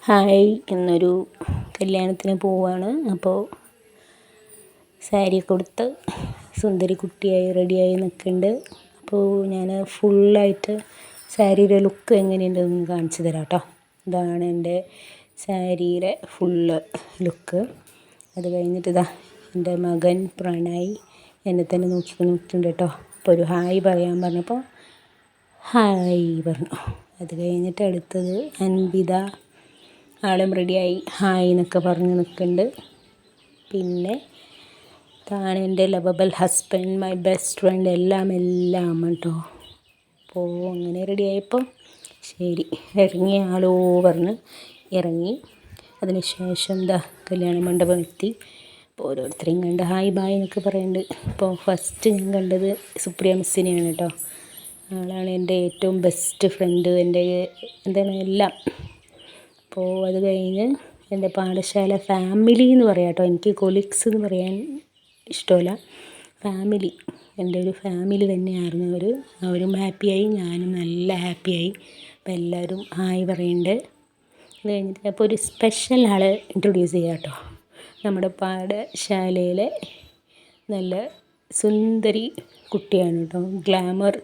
Hi, ഇന്നൊരു കല്യാണത്തിന് പോവാണ്. അപ്പോൾ സാരിയൊക്കെ ഉടുത്ത് സുന്ദരി കുട്ടിയായി റെഡിയായി നിൽക്കുന്നുണ്ട്. അപ്പോൾ ഞാൻ ഫുള്ളായിട്ട് സാരിയുടെ ലുക്ക് എങ്ങനെയുണ്ടെന്ന് കാണിച്ചു തരാം കേട്ടോ. ഇതാണ് എൻ്റെ സാരിയുടെ ഫുള്ള് ലുക്ക്. അത് കഴിഞ്ഞിട്ട് എൻ്റെ മകൻ പ്രണയ് എന്നെ തന്നെ നോക്കിയിട്ടുണ്ട് കേട്ടോ. അപ്പോൾ ഒരു ഹായ് പറയാൻ പറഞ്ഞപ്പോൾ ഹായ് പറഞ്ഞു. അത് കഴിഞ്ഞിട്ട് അടുത്തത് അൻവിത, ആളും റെഡിയായി ഹായ് എന്നൊക്കെ പറഞ്ഞ് നിൽക്കുന്നുണ്ട്. പിന്നെ ഇതാണ് എൻ്റെ lovable husband, my best friend, എല്ലാം കേട്ടോ. അപ്പോൾ അങ്ങനെ റെഡിയായപ്പോൾ ശരി ഇറങ്ങിയ ആളോ പറഞ്ഞ് ഇറങ്ങി. അതിന് ശേഷം കല്യാണ മണ്ഡപം എത്തി. അപ്പോൾ ഓരോരുത്തരെയും കണ്ട് ഹായ് ബായ് എന്നൊക്കെ പറയുന്നുണ്ട്. അപ്പോൾ ഫസ്റ്റ് ഞാൻ കണ്ടത് സുപ്രിയ മിസ്സിനെയാണ് കേട്ടോ. ആളാണ് എൻ്റെ ഏറ്റവും ബെസ്റ്റ് ഫ്രണ്ട്, എന്താണ് എല്ലാം. അപ്പോൾ അത് കഴിഞ്ഞ് എൻ്റെ പാഠശാല ഫാമിലി എന്ന് പറയാം കേട്ടോ. എനിക്ക് കൊളീഗ്സ് എന്ന് പറയാൻ ഇഷ്ടമല്ല. ഫാമിലി, എൻ്റെ ഒരു ഫാമിലി തന്നെയായിരുന്നു അവർ. അവരും ഹാപ്പിയായി, ഞാനും നല്ല ഹാപ്പിയായി. അപ്പോൾ എല്ലാവരും ഹായ് പറയുന്നുണ്ട്. അത് കഴിഞ്ഞിട്ട് അപ്പോൾ ഒരു സ്പെഷ്യൽ ആളെ ഇൻട്രൊഡ്യൂസ് ചെയ്യാം കേട്ടോ. നമ്മുടെ പാഠശാലയിലെ നല്ല സുന്ദരി കുട്ടിയാണ് കേട്ടോ. ഗ്ലാമർ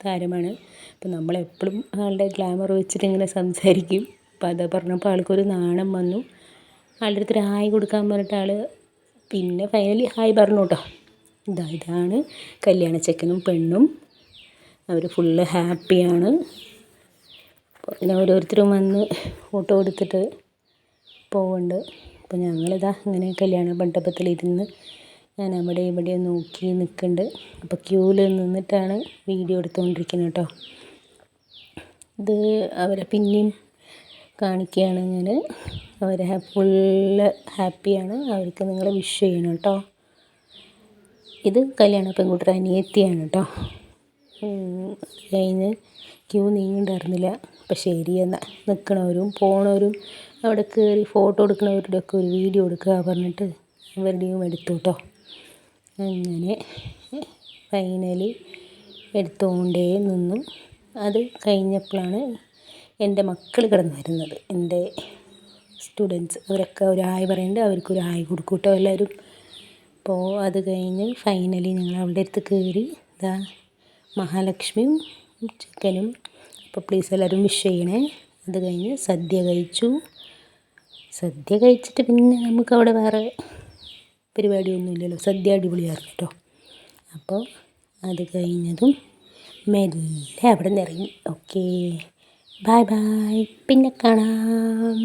താരമാണ്. അപ്പോൾ നമ്മളെപ്പോഴും ആളുടെ ഗ്ലാമർ വെച്ചിട്ട് ഇങ്ങനെ സംസാരിക്കും. അപ്പോൾ അത് പറഞ്ഞപ്പോൾ ആൾക്കൊരു നാണം വന്നു. ആളുടെ അടുത്തൊരു ഹായ് കൊടുക്കാൻ പറഞ്ഞിട്ട് ആൾ പിന്നെ ഫൈനലി ഹായ് പറഞ്ഞു കേട്ടോ. ഇതാണ് കല്യാണ ചെക്കനും പെണ്ണും. അവർ ഫുള്ള് ഹാപ്പിയാണ്. അപ്പോൾ പിന്നെ ഓരോരുത്തരും വന്ന് ഫോട്ടോ എടുത്തിട്ട് പോകുന്നുണ്ട്. അപ്പോൾ ഇങ്ങനെ കല്യാണ മണ്ഡപത്തിലിരുന്ന് ഞാൻ അവിടെ ഇവിടെ നോക്കി നിൽക്കുന്നുണ്ട്. അപ്പോൾ ക്യൂവിൽ നിന്നിട്ടാണ് വീഡിയോ എടുത്തുകൊണ്ടിരിക്കുന്നത് കേട്ടോ. ഇത് അവരെ പിന്നെയും കാണിക്കുകയാണ് ഞാൻ. അവർ ഫുള്ള് ഹാപ്പിയാണ്. അവർക്ക് നിങ്ങൾ വിഷ് ചെയ്യണം കേട്ടോ. ഇത് കല്യാണ പെൺകുട്ടിയുടെ അനിയത്തിയാണ് കേട്ടോ. കഴിഞ്ഞ് ക്യൂ നീങ്ങിണ്ടായിരുന്നില്ല. അപ്പം ശരി എന്നാൽ നിൽക്കണവരും പോണവരും അവിടെ കയറി ഫോട്ടോ എടുക്കണവരുടെ ഒക്കെ ഒരു വീഡിയോ എടുക്കുക പറഞ്ഞിട്ട് അവരുടെയും എടുത്തു കേട്ടോ. അങ്ങനെ ഫൈനലി എടുത്തുകൊണ്ടേ നിന്നു. അത് കഴിഞ്ഞപ്പോഴാണ് എൻ്റെ മക്കൾ കിടന്ന് വരുന്നത്. എൻ്റെ സ്റ്റുഡൻസ് അവരൊക്കെ ഒരു ഹായ് പറയുന്നുണ്ട്. അവർക്കൊരു ഹായ് കൊടുക്കും കേട്ടോ എല്ലാവരും. അപ്പോൾ അത് കഴിഞ്ഞ് ഫൈനലി ഞങ്ങൾ അവിടെ അടുത്ത് കയറി. മഹാലക്ഷ്മിയും ചിക്കനും. അപ്പോൾ പ്ലീസ് എല്ലാവരും വിഷ് ചെയ്യണേ. അത് കഴിഞ്ഞ് സദ്യ കഴിച്ചു. സദ്യ കഴിച്ചിട്ട് പിന്നെ നമുക്കവിടെ വേറെ പരിപാടിയൊന്നുമില്ലല്ലോ. സദ്യ അടിപൊളിയായിരുന്നു കേട്ടോ. അപ്പോൾ അത് കഴിഞ്ഞതും മെല്ലെ അവിടെ നിന്ന് ഇറങ്ങി. ഓക്കേ, ബൈ ബൈ, പിന്നെ കാണാം.